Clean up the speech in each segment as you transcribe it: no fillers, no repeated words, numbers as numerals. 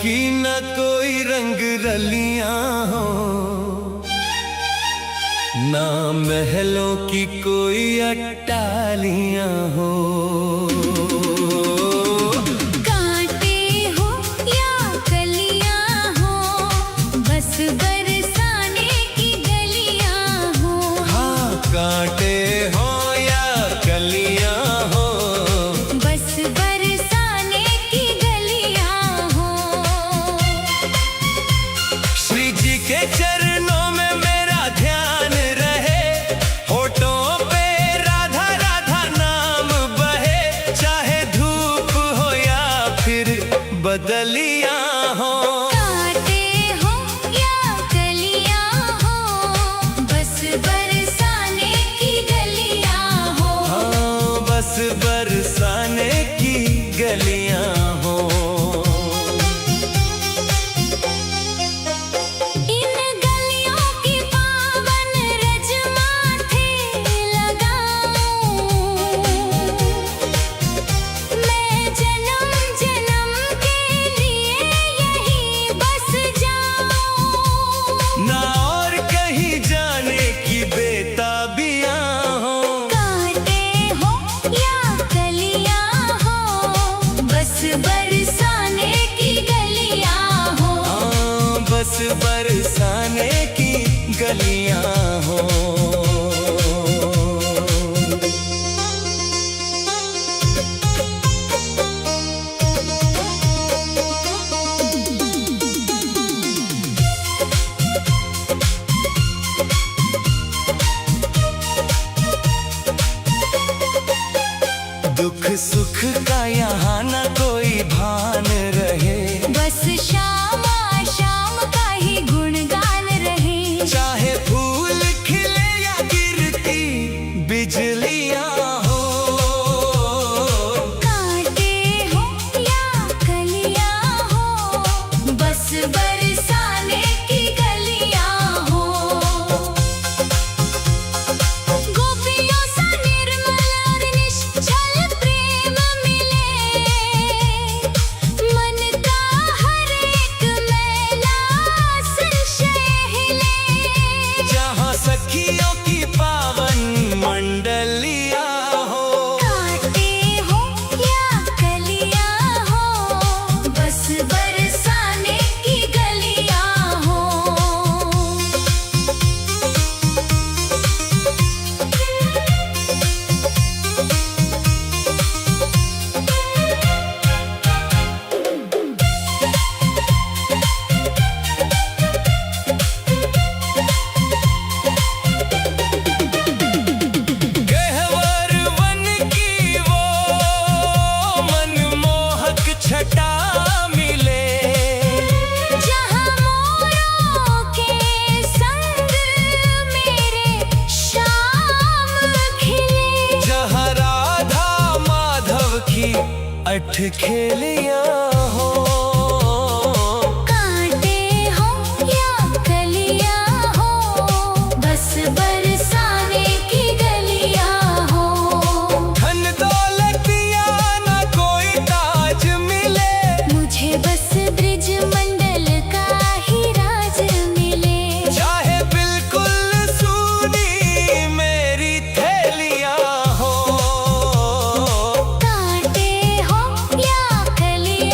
की न कोई रंग रलियां हो, ना महलों की कोई अट्टालियां हो। कांटे हो या कलियां हो, बस बरसाने की गलियां हो। हाँ, कांटे हो या कलियां हो, बस बरसाने की गलियां हो। श्री जी के चरणों में मेरा ध्यान रहे, होठों पे राधा राधा नाम बहे। चाहे धूप हो या फिर बदलियां हो, कांटे हो या कलियां हो, बस बरसाने की गलियां हो। हाँ, बस बरसाने की गलियां हो। इन गलियों की पावन रज माथे लगाऊं, मैं जन्म जन्म के लिए यहीं बस जाऊं। ना और कहीं जाने की बेताबियां हो, कांटे हो या कलियां हो, बस बरसाने की गलियां हो। हाँ, बस बरसाने की गलियां हो। दुख सुख का यहाँ न कोई भान रहे, बस शाम शाम का ही गुणगान रहे। चाहे फूल खिले या गिरती बिजलियां हो। कांटे हो या कलियां हो, बस बरसाने की गलियां हो। गोपियों सा निर्मल और निश्चल प्रेम मिले, मन का हर एक मैला संशय हिले। जहाँ सखियों की पावन मंडलियां हो, कांटे हो या कलियां हो, बस बरसाने की गलियां हो। गहवर वन की वो मनमोहक छटा मिले, जहाँ मोरों के संग मेरे शाम खिले। जहाँ राधा माधव की अठखेलियां हो। कांटे हो या कलियां हो, बस बरसाने की गलियां हो। धन दौलतिया न कोई ताज मिले, मुझे बस ब्रिज मंडल का ही राज मिले। चाहे बिल्कुल सूनी मेरी थैलियां हो। कांटे हो या कलियां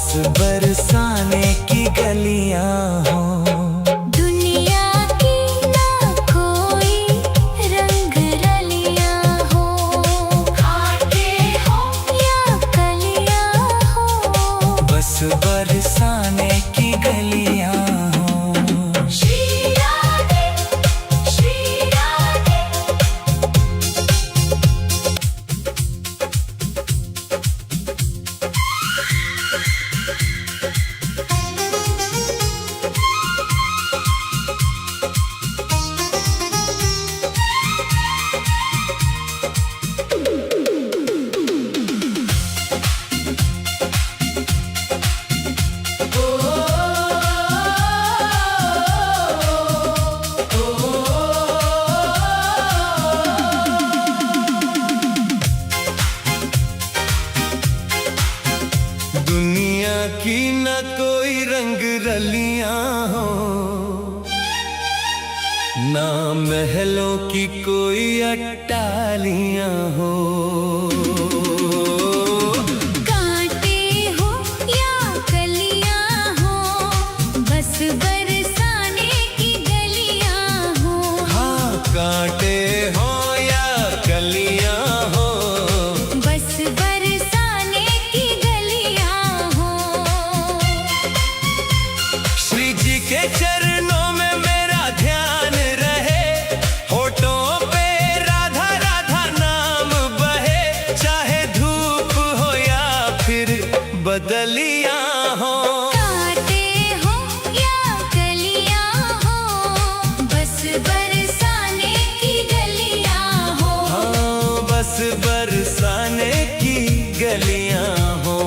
बस बरसाने की गलियां हो। दुनिया की ना कोई रंग रलियां हो, कांटे हो या कलियां हो, बस बरसाने की गलियां हो। श्री राधे श्री राधे। दुनिया की न कोई रंग रलियां हो, ना महलों की कोई अट्टालियां हो। कांटे हो या कलियां हो, बस बरसाने की गलियां हो। हाँ, कांटे हो या कलियां हो, बस बरसाने की गलियां हो। श्री जी के चरणों में मेरा ध्यान रहे, होठों पे राधा राधा नाम बहे, चाहे धूप हो या फिर बदलियां हो। कांटे हो या कलियां हो, बस बरसाने की गलियां हो। हाँ, बस बरसाने की गलियां हो।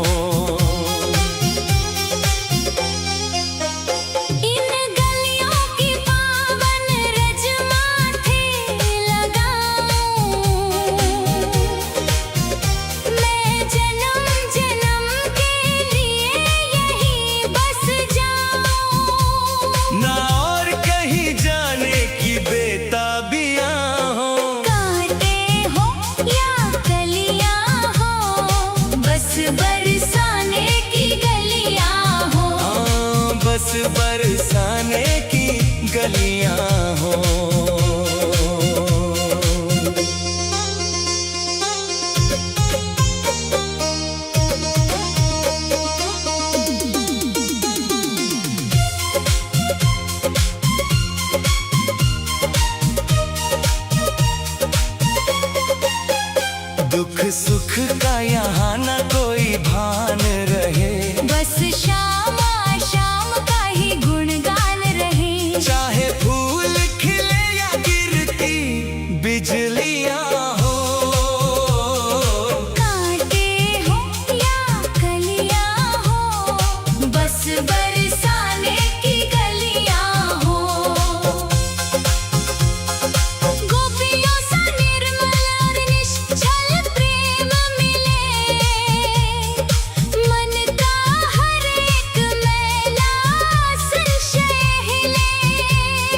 इन गलियों की पावन रज माथे लगाऊं, मैं जन्म जन्म के लिए यहीं बस जाऊं। ना और कहीं जाने की बेताबियां हो। कांटे हो या कलियां हो, बस बरसाने की गलियां हो। हाँ, बस बरसाने की गलियां हो। दुख सुख का यहाँ न कोई भान रहे, बस शाम शाम का ही गुणगान रहे। चाहे फूल खिले या गिरती बिजलियां हो। कांटे हो या कलियां हो, बस बरसाने की गलियां हो। गोपियों सा निर्मल और निश्चल प्रेम मिले, मन का हर एक मैला संशय हिले।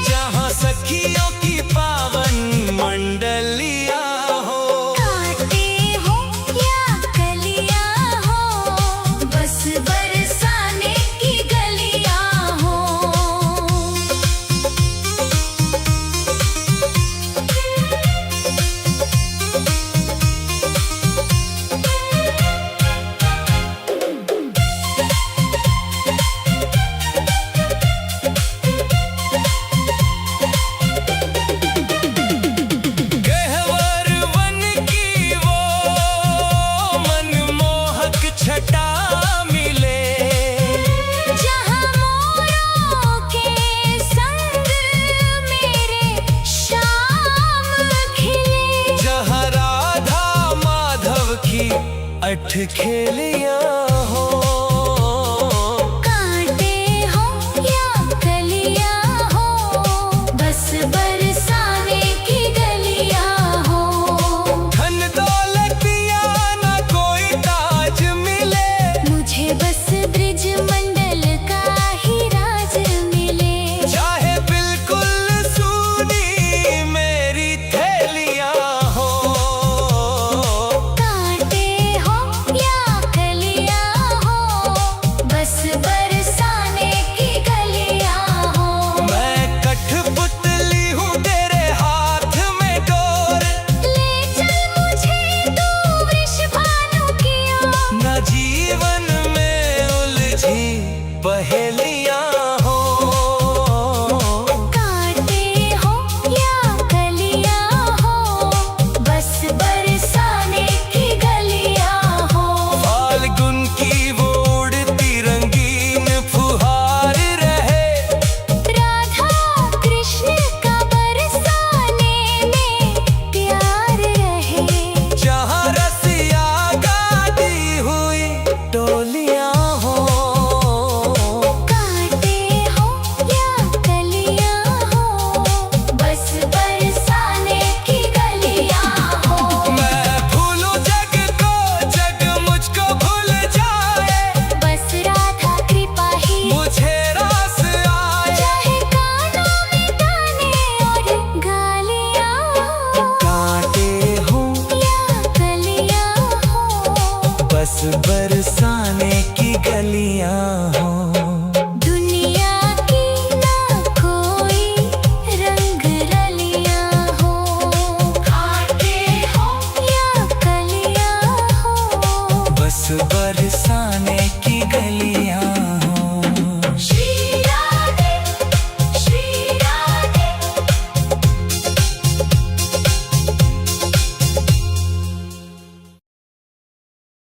जहाँ सखियों की पावन मंडलियां हो। कांटे हो या कलियां हो, बस बरसाने की गलियां हो। गहवर वन की वो मनमोहक छटा मिले, जहाँ मोरों के संग मेरे शाम खिले। जहाँ राधा माधव की अठखेलियां हो। कांटे हो या कलियां हो, बस बरसाने की गलियां हो। धन दौलतिया न कोई ताज मिले, मुझे बस ब्रिज मंडल का ही राज मिले। चाहे बिल्कुल सूनी मेरी थैलियां हो। कांटे हो या कलियां बरसाने की गलियां हो। दुनिया की ना कोई रंग रलियां हो, आटे हो या कलियां हो, बस बरसाने